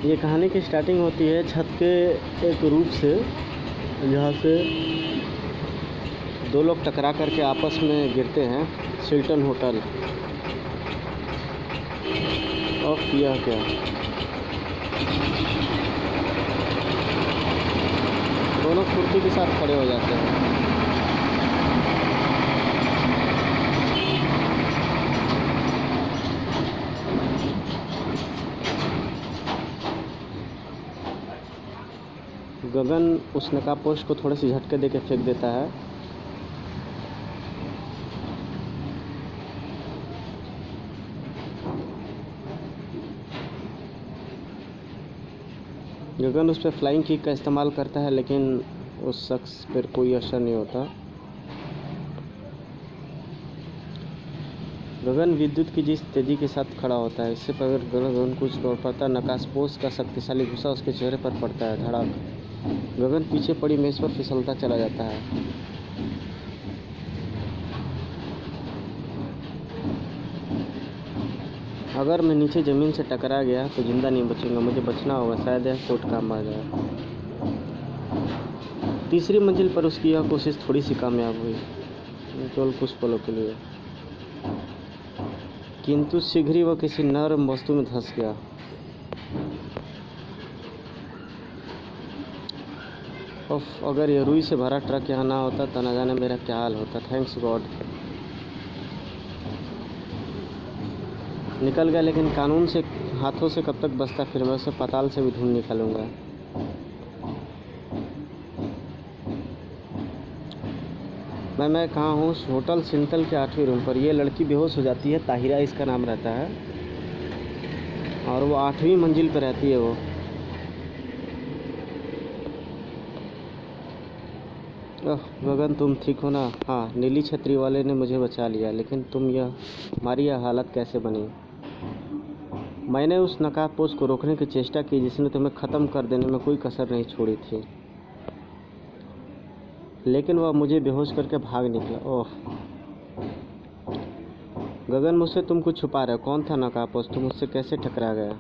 ये कहानी की स्टार्टिंग होती है छत के एक रूफ से, जहाँ से दो लोग टकरा करके आपस में गिरते हैं। शिल्टन होटल ऑफ किया क्या? दोनों फुर्ती के साथ खड़े हो जाते हैं। गगन उस नकाबपोश को थोड़े से झटके देके फेंक देता है। गगन उस पर फ्लाइंग किक का इस्तेमाल करता है, लेकिन उस शख्स पर कोई असर नहीं होता। गगन विद्युत की जिस तेज़ी के साथ खड़ा होता है, इससे पहले गगन कुछ दौड़ पाता, नकाबपोश का शक्तिशाली गुस्सा उसके चेहरे पर पड़ता है। धड़ाक! गगन पीछे पड़ी मेज पर फिसलता चला जाता है। अगर मैं नीचे ज़मीन से टकरा गया तो जिंदा नहीं बचूंगा। मुझे बचना होगा, शायद यह कोर्ट काम आ जाए। तीसरी मंजिल पर उसकी यह कोशिश थोड़ी सी कामयाब हुई, केवल कुछ पलों के लिए, किंतु शीघ्र ही वह किसी नर्म वस्तु में धंस गया। उफ, अगर यह रुई से भरा ट्रक यहाँ ना होता तो न जाने मेरा क्या हाल होता। थैंक्स गॉड निकल गया, लेकिन कानून से हाथों से कब तक बचता फिर? मैं उसे पाताल से भी ढूंढ निकालूंगा। मैं कहाँ हूँ? होटल सिंतल के 8वें रूम पर। यह लड़की बेहोश हो जाती है, ताहिरा इसका नाम रहता है, और वो 8वीं मंजिल पर रहती है। वो गगन, तुम ठीक हो ना? हाँ, नीली छतरी वाले ने मुझे बचा लिया, लेकिन तुम्हारी यह हालत कैसे बनी? मैंने उस नकाबपोश को रोकने की चेष्टा की जिसने तुम्हें ख़त्म कर देने में कोई कसर नहीं छोड़ी थी, लेकिन वह मुझे बेहोश करके भाग निकला। ओह गगन, मुझसे तुम कुछ छुपा रहे हो। कौन था नकाबपोश? तुम मुझसे कैसे टकरा गया?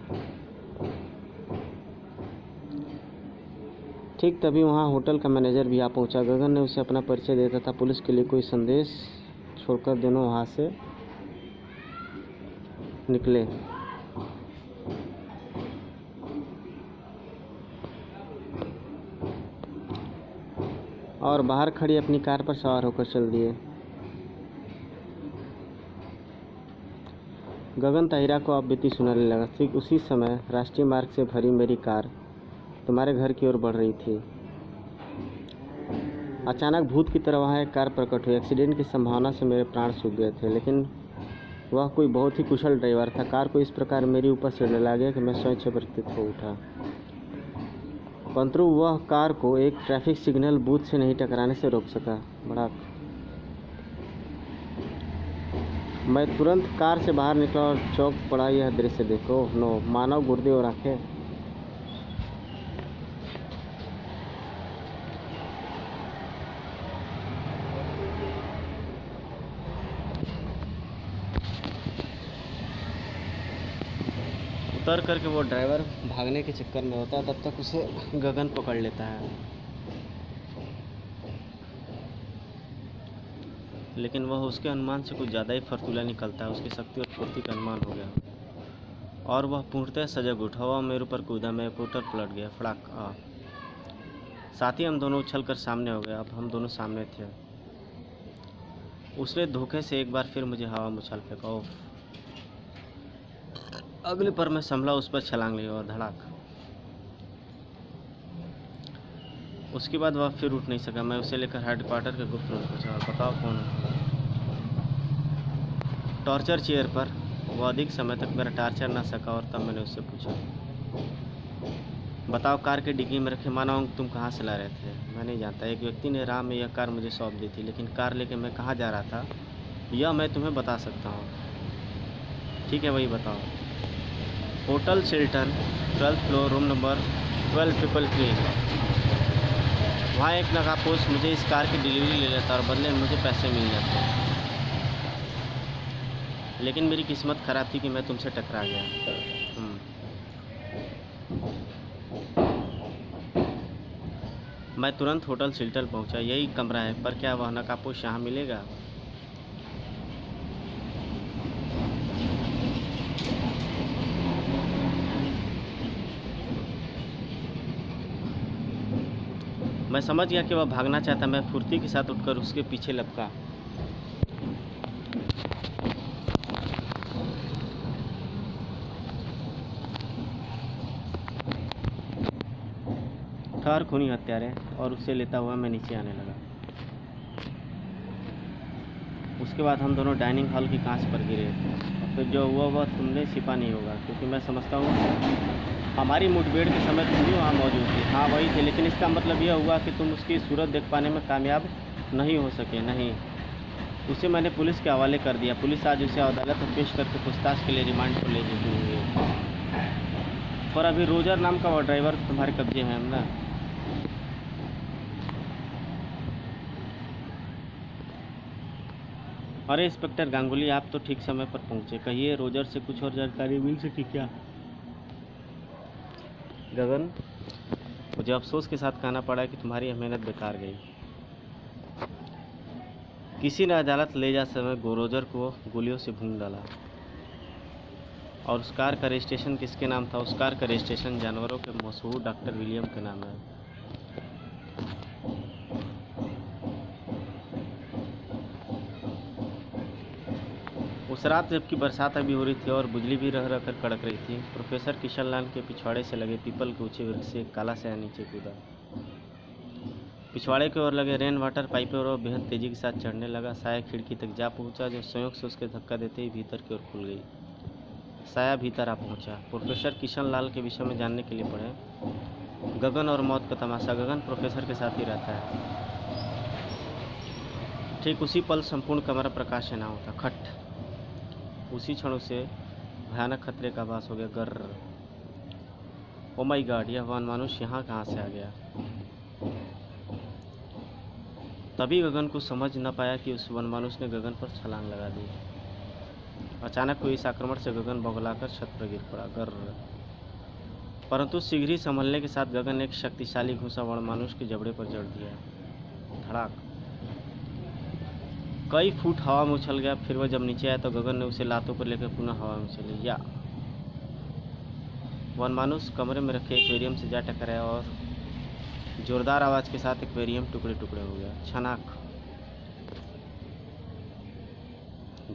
ठीक तभी वहाँ होटल का मैनेजर भी आ पहुँचा। गगन ने उसे अपना परिचय देता था। पुलिस के लिए कोई संदेश छोड़कर दोनों वहाँ से निकले और बाहर खड़ी अपनी कार पर सवार होकर चल दिए। गगन ताहिरा को अब बीती सुनाने लगा। ठीक उसी समय राष्ट्रीय मार्ग से भरी मेरी कार तुम्हारे घर की ओर बढ़ रही थी। अचानक भूत की तरह वहाँ एक कार प्रकट हुई। एक्सीडेंट की संभावना से मेरे प्राण सूख गए थे, लेकिन वह कोई बहुत ही कुशल ड्राइवर था। कार को इस प्रकार मेरे ऊपर से डला गया कि मैं स्वयं चकित हो उठा, परंतु वह कार को एक ट्रैफिक सिग्नल बूथ से नहीं टकराने से रोक सका। बड़ा मैं तुरंत कार से बाहर निकला और चौंक पड़ा। यह दृश्य देखो। नो, मानव गुर्दे और आंखें। उतर करके वो ड्राइवर भागने के चक्कर में होता है, तब तक उसे गगन पकड़ लेता है, लेकिन वह उसके अनुमान से कुछ ज़्यादा ही फर्तूला निकलता है। उसकी शक्ति और फुर्ती का अनुमान हो गया और वह पूर्णतः सजग उठा। वह मेरे ऊपर कूदा। मैं स्कूटर पलट गया। फड़ाक! साथ ही हम दोनों उछल कर सामने हो गए। अब हम दोनों सामने थे। उसने धोखे से एक बार फिर मुझे हवा में उछाल फेंका। अगले पर मैं संभला, उस पर छलांग ली और धड़ाक! उसके बाद वह फिर उठ नहीं सका। मैं उसे लेकर हेडक्वार्टर के गुप्त रूम पहुंचा। और बताओ कौन है? टॉर्चर चेयर पर। वह अधिक समय तक मेरा टार्चर ना सका और तब मैंने उससे पूछा, बताओ, कार के डिग्गी में रखे मानव अंक तुम कहाँ से ला रहे थे? मैं नहीं जानता। एक व्यक्ति ने राह में यह कार मुझे सौंप दी थी, लेकिन कार लेकर मैं कहाँ जा रहा था यह मैं तुम्हें बता सकता हूँ। ठीक है, वही बताओ। Hotel Shilton, 12th floor, room number 1233। वहाँ एक नकाबपोश मुझे इस कार की डिलीवरी ले लेता और बदले में मुझे पैसे मिल जाते, लेकिन मेरी किस्मत ख़राब थी कि मैं तुमसे टकरा गया। मैं तुरंत होटल सिल्टल पहुंचा। यही कमरा है, पर क्या वह नकाबपोश यहाँ मिलेगा? मैं समझ गया कि वह भागना चाहता। मैं फुर्ती के साथ उठकर उसके पीछे लपका। ठहर खूनी हत्यारे, और उसे लेता हुआ मैं नीचे आने लगा। उसके बाद हम दोनों डाइनिंग हॉल की कांच पर गिरे, और फिर जो हुआ वह तुमने छिपा नहीं होगा, क्योंकि मैं समझता हूँ हमारी मुठभेड़ के समय तुम भी वहाँ मौजूद थी। हाँ वही थे, लेकिन इसका मतलब यह हुआ कि तुम उसकी सूरत देख पाने में कामयाब नहीं हो सके। नहीं, उसे मैंने पुलिस के हवाले कर दिया। पुलिस आज उसे अदालत में पेश करके पूछताछ के लिए रिमांड पर ले जाएगी। पर अभी रोजर नाम का वह ड्राइवर तुम्हारे कब्जे में है ना? अरे इंस्पेक्टर गांगुली, आप तो ठीक समय पर पहुंचे। कहिए, रोजर से कुछ और जानकारी मिल सकी क्या? गगन, मुझे अफसोस के साथ कहना पड़ा कि तुम्हारी यह मेहनत बेकार गई। किसी ने अदालत ले जा समय रोजर को गोलियों से भून डाला। और उस कार का रजिस्ट्रेशन किसके नाम था? उस कार का रजिस्ट्रेशन जानवरों के मशहूर डॉक्टर विलियम के नाम है। उस रात जबकि बरसात अभी हो रही थी और बिजली भी रह रह कर कड़क रही थी, प्रोफेसर किशन लाल के पिछवाड़े से लगे पीपल के ऊंचे वृक्ष से एक काला साया नीचे कूदा। पिछवाड़े की ओर लगे रेन वाटर पाइपों और बेहद तेजी के साथ चढ़ने लगा। साया खिड़की तक जा पहुंचा, जो संयोग से उसके धक्का देते ही भीतर की ओर खुल गई। साया भीतर आ पहुंचा। प्रोफेसर किशन लाल के विषय में जानने के लिए पढ़े। गगन और मौत का तमाशा। गगन प्रोफेसर के साथ ही रहता है। ठीक उसी पल संपूर्ण कमरा प्रकाश से ना होता। खट, उसी क्षण उसे भयानक खतरे का आभास हो गया। गर्र, ओ माय गॉड, यह वन मनुष्य यहाँ कहाँ से आ गया? तभी गगन को समझ न पाया कि उस वन मनुष्य ने गगन पर छलांग लगा दी। अचानक हुए इस आक्रमण से गगन बौखलाकर छत पर गिर पड़ा। गर्र, परंतु शीघ्र ही संभलने के साथ गगन ने एक शक्तिशाली घूंसा वन मनुष्य के जबड़े पर जड़ दिया। धड़ाक, कई फुट हवा में उछल गया। फिर वह जब नीचे आया तो गगन ने उसे लातों पर लेकर पुनः हवा में उछले। या वन मानुस कमरे में रखे एक्वेरियम से जा टकराया और जोरदार आवाज के साथ एक्वेरियम टुकड़े टुकड़े हो गया। छनाक,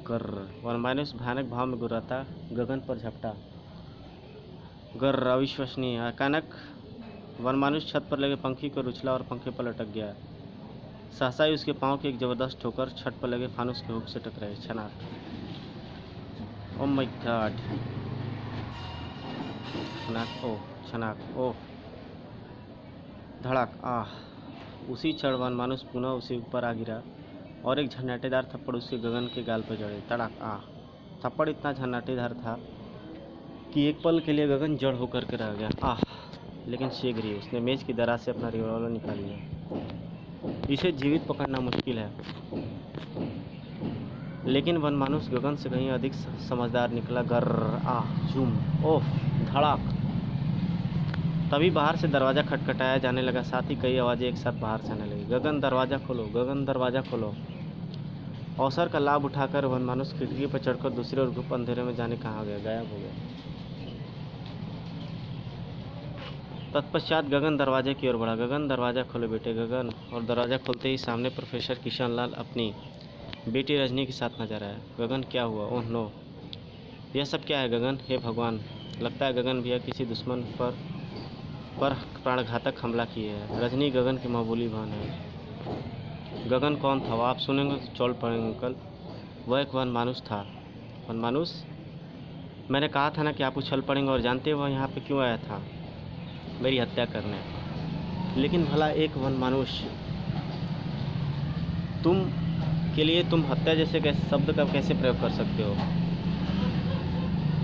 गर्र, वन मानुस भयानक भाव में गुर्राता गगन पर झपटा। गर्र, अविश्वसनीय। अचानक वन मानुस छत पर लगे पंखे को उछला और पंखे पर लटक गया। सहसा ही उसके पांव की एक जबरदस्त ठोकर छत पर लगे फानुस के हुक से टकराई। छनाक, ओह माय गॉड। छनाक, ओह, छनाक, ओह, धड़ाक, आह। उसी क्षण वन मानुस पुनः उसे ऊपर आ गिरा और एक झन्नाटेदार थप्पड़ उसके गगन के गाल पर जड़े। तड़ाक, आह। थप्पड़ इतना झन्नाटेदार था कि एक पल के लिए गगन जड़ होकर के रह गया। आह, लेकिन शीघ्र ही उसने मेज की दराज से अपना रिवॉल्वर निकाल लिया। इसे जीवित पकड़ना मुश्किल है, लेकिन वन मानुस गगन से कहीं अधिक समझदार निकला। गर्र, आह, झूम, ओह, धड़ाक। तभी बाहर से दरवाज़ा खटखटाया जाने लगा। साथ ही कई आवाज़ें एक साथ बाहर से आने लगी। गगन, दरवाज़ा खोलो, गगन, दरवाज़ा खोलो। अवसर का लाभ उठाकर वन मानुस खिड़की पर चढ़कर दूसरे ओर घुप अंधेरे में जाने कहाँ गया, गायब हो गया। तत्पश्चात गगन दरवाजे की ओर बढ़ा। गगन, दरवाज़ा खोलो बेटे, गगन। और दरवाज़ा खोलते ही सामने प्रोफेसर किशन लाल अपनी बेटी रजनी के साथ नजर आया। गगन, क्या हुआ? ओह नो, यह सब क्या है गगन? हे भगवान, लगता है गगन भैया किसी दुश्मन पर प्राणघातक हमला किए हैं। रजनी गगन की मामूली बहन है। गगन, कौन था वो? आप सुनेंगे तो चौल पड़ेंगे अंकल। वह एक वन मानुस था। वन मानुस? मैंने कहा था ना कि आप उछल पड़ेंगे। और जानते हैं वह यहाँ पे क्यों आया था? मेरी हत्या करने। लेकिन भला एक वन मानुष तुम के लिए तुम हत्या जैसे शब्द का कैसे प्रयोग कर सकते हो?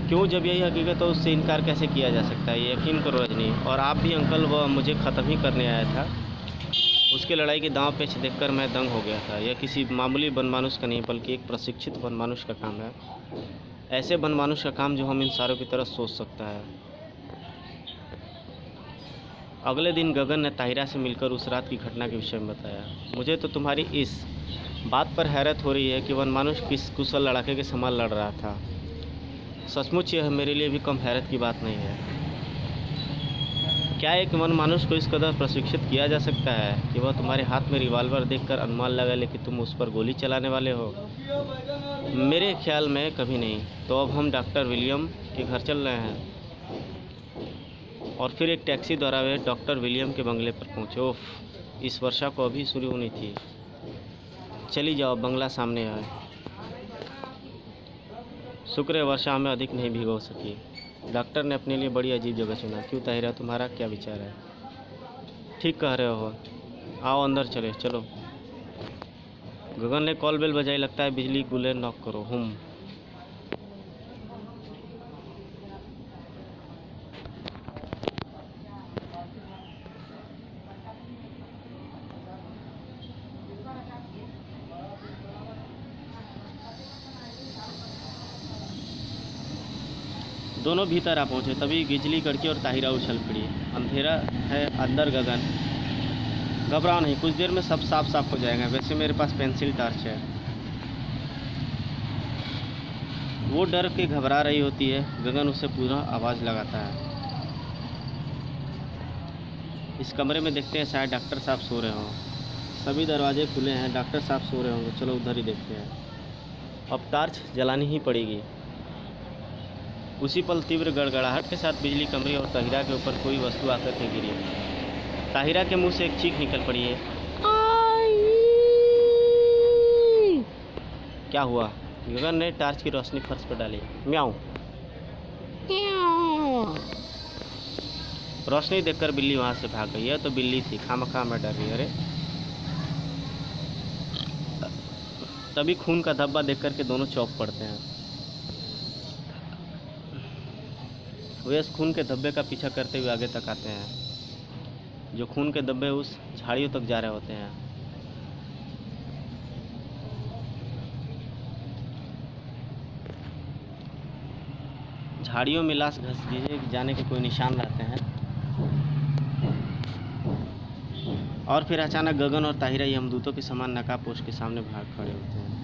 क्यों? जब यही हकीकत है तो उससे इनकार कैसे किया जा सकता है? यकीन करो रजनी, और आप भी अंकल, वह मुझे ख़त्म ही करने आया था। उसके लड़ाई के दांव पेच देखकर मैं दंग हो गया था। यह किसी मामूली बनमानुस का नहीं, बल्कि एक प्रशिक्षित बनमानुस का काम है। ऐसे बनमानुस का काम जो हम इंसानों की तरह सोच सकता है। अगले दिन गगन ने ताहिरा से मिलकर उस रात की घटना के विषय में बताया। मुझे तो तुम्हारी इस बात पर हैरत हो रही है कि वन मानुष किस कुशल लड़ाके के समान लड़ रहा था। सचमुच यह मेरे लिए भी कम हैरत की बात नहीं है। क्या एक वन मानुष को इस कदर प्रशिक्षित किया जा सकता है कि वह तुम्हारे हाथ में रिवॉल्वर देखकर अनुमान लगा ले कि तुम उस पर गोली चलाने वाले हो? मेरे ख्याल में कभी नहीं। तो अब हम डॉक्टर विलियम के घर चल रहे हैं। और फिर एक टैक्सी द्वारा वे डॉक्टर विलियम के बंगले पर पहुंचे। ओफ, इस वर्षा को अभी शुरू होनी थी। चली जाओ, बंगला सामने है। शुक्र है वर्षा हमें अधिक नहीं भिगो सकी। डॉक्टर ने अपने लिए बड़ी अजीब जगह चुना। क्यों ताहिरा, तुम्हारा क्या विचार है? ठीक कह रहे हो। आओ अंदर चले। चलो। गगन ने कॉल बेल बजाई। लगता है बिजली गुले नॉक करो। दोनों भीतर आ पहुंचे। तभी बिजली कड़की और ताहिरा उछल पड़ी। अंधेरा है अंदर। गगन, घबराओ नहीं, कुछ देर में सब साफ साफ हो जाएगा। वैसे मेरे पास पेंसिल टॉर्च है। वो डर के घबरा रही होती है। गगन उसे पूरा आवाज़ लगाता है। इस कमरे में देखते हैं, शायद डॉक्टर साहब सो रहे हों। सभी दरवाजे खुले हैं, डॉक्टर साहब सो रहे होंगे। चलो उधर ही देखते हैं। अब टॉर्च जलानी ही पड़ेगी। उसी पल तीव्र गड़गड़ाहट के साथ बिजली कमरे और ताहिरा के ऊपर कोई वस्तु आकर के गिरी। ताहिरा के मुंह से एक चीख निकल पड़ी है। क्या हुआ? गगन ने टॉर्च की रोशनी फर्श पर डाली। म्याऊं। रोशनी देखकर बिल्ली वहां से भाग गई। यह तो बिल्ली थी, खामखा मैं डर गई। अरे, तभी खून का धब्बा देख कर के दोनों चौंक पड़ते हैं। वे इस खून के धब्बे का पीछा करते हुए आगे तक आते हैं। जो खून के धब्बे उस झाड़ियों तक जा रहे होते हैं। झाड़ियों में लाश घस दिए जाने के कोई निशान रहते हैं। और फिर अचानक गगन और ताहिरा यमदूतों के समान नकाबपोश के सामने भाग खड़े होते हैं।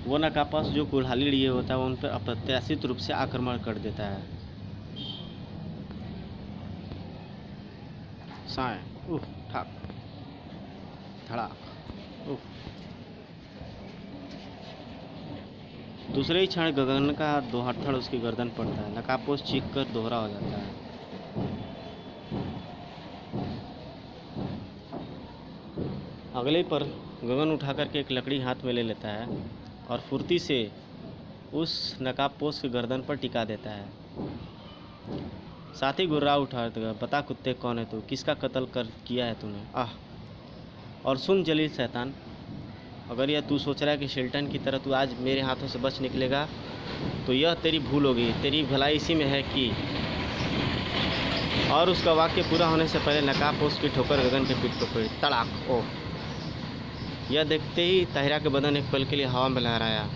वो नकाबपोश जो कुल्हाड़ी लिए होता है, वो उन पर अप्रत्याशित रूप से आक्रमण कर देता है। साए, उफ, ठाक, धड़ाक, उफ। दूसरे ही क्षण गगन का दोहत्थड़ उसकी गर्दन पड़ता है। नकाबपोश चीख कर दोहरा हो जाता है। अगले पर गगन उठा करके एक लकड़ी हाथ में ले लेता है और फुर्ती से उस नकाबपोश के गर्दन पर टिका देता है। साथ ही गुर्रा उठा, बता कुत्ते कौन है तू? किसका कत्ल कर किया है तूने? आह! और सुन जलील शैतान, अगर यह तू सोच रहा है कि शेल्टन की तरह तू आज मेरे हाथों से बच निकलेगा, तो यह तेरी भूल होगी। तेरी भलाई इसी में है कि। और उसका वाक्य पूरा होने से पहले नकाबपोश की ठोकर गगन के पीठ पर पड़ी। तड़ाक! ओह! यह देखते ही ताहिरा के बदन एक पल के लिए हवा में लहराया।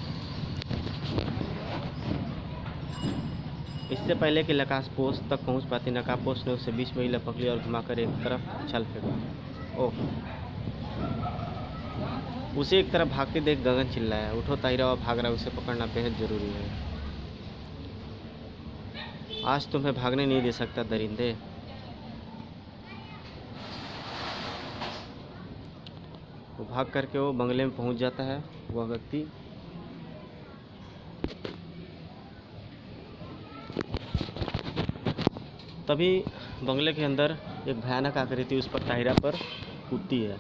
इससे पहले कि नकाबपोश तक पहुंच पाती, नकाबपोश ने उसे बीच में ही लपक लिया और घुमाकर एक तरफ छल फेंका। ओह! उसे एक तरफ भागते देख गगन चिल्लाया। उठो ताहिरा, वह भाग रहा है, उसे पकड़ना बेहद जरूरी है। आज तुम्हें भागने नहीं दे सकता दरिंदे। वो भाग करके वो बंगले में पहुंच जाता है। वह व्यक्ति तभी बंगले के अंदर एक भयानक आकृति उस पर ताहिरा पर कूदती है।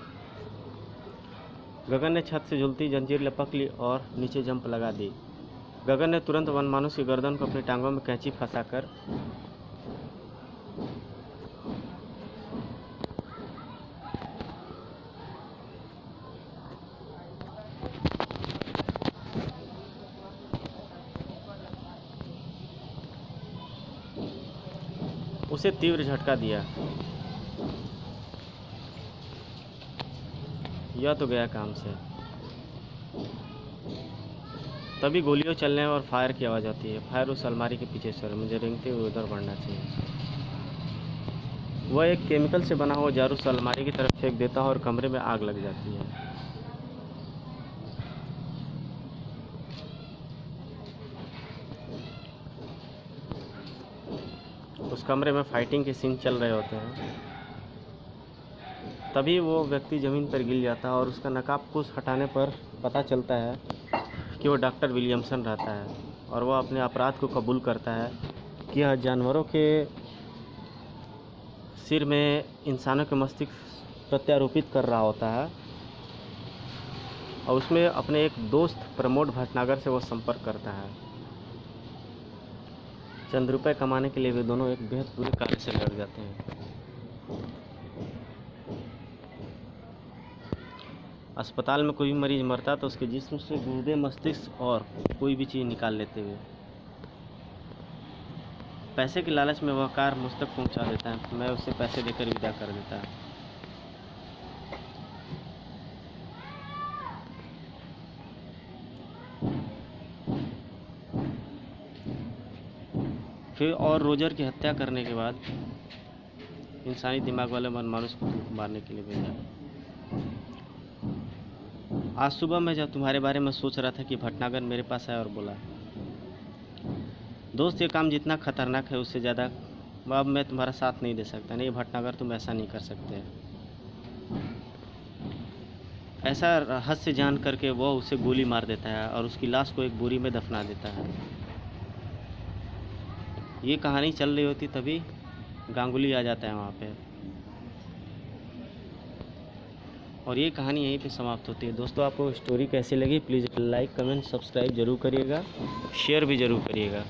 गगन ने छत से झूलती जंजीर लपक ली और नीचे जंप लगा दी। गगन ने तुरंत वनमानुष की गर्दन को अपनी टांगों में कैंची फंसाकर उसे तीव्र झटका दिया। यह तो गया काम से। तभी गोलियों चलने और फायर की आवाज़ आती है। फायर उस अलमारी के पीछे से मुझे रेंगते हुए उधर बढ़ना चाहिए। वह एक केमिकल से बना हुआ जार उस अलमारी की तरफ फेंक देता है और कमरे में आग लग जाती है। उस कमरे में फाइटिंग के सीन चल रहे होते हैं। तभी वो व्यक्ति ज़मीन पर गिर जाता है और उसका नकाबपोश हटाने पर पता चलता है कि वो डॉक्टर विलियमसन रहता है और वह अपने अपराध को कबूल करता है कि यह जानवरों के सिर में इंसानों के मस्तिष्क प्रत्यारोपित कर रहा होता है। और उसमें अपने एक दोस्त प्रमोद भटनागर से वो संपर्क करता है। चंद रुपये कमाने के लिए वे दोनों एक बेहद बुरे कार्य से लड़ जाते हैं। अस्पताल में कोई भी मरीज मरता तो उसके जिस्म से गुर्दे, मस्तिष्क और कोई भी चीज़ निकाल लेते हुए पैसे की लालच में वह कार मुझ तक पहुंचा देता है। मैं उसे पैसे देकर विदा कर देता है। फिर और रोजर की हत्या करने के बाद इंसानी दिमाग वाले मनमानुस को मारने के लिए भेजा। आज सुबह मैं जब तुम्हारे बारे में सोच रहा था कि भटनागर मेरे पास आया और बोला, दोस्त ये काम जितना खतरनाक है उससे ज़्यादा अब मैं तुम्हारा साथ नहीं दे सकता। नहीं भटनागर, तुम ऐसा नहीं कर सकते। ऐसा रहस्य जान करके वह उसे गोली मार देता है और उसकी लाश को एक बोरी में दफना देता है। ये कहानी चल रही होती तभी गांगुली आ जाता है वहाँ पे और ये कहानी यहीं पे समाप्त होती है। दोस्तों, आपको स्टोरी कैसी लगी प्लीज़ लाइक, कमेंट, सब्सक्राइब जरूर करिएगा, शेयर भी ज़रूर करिएगा।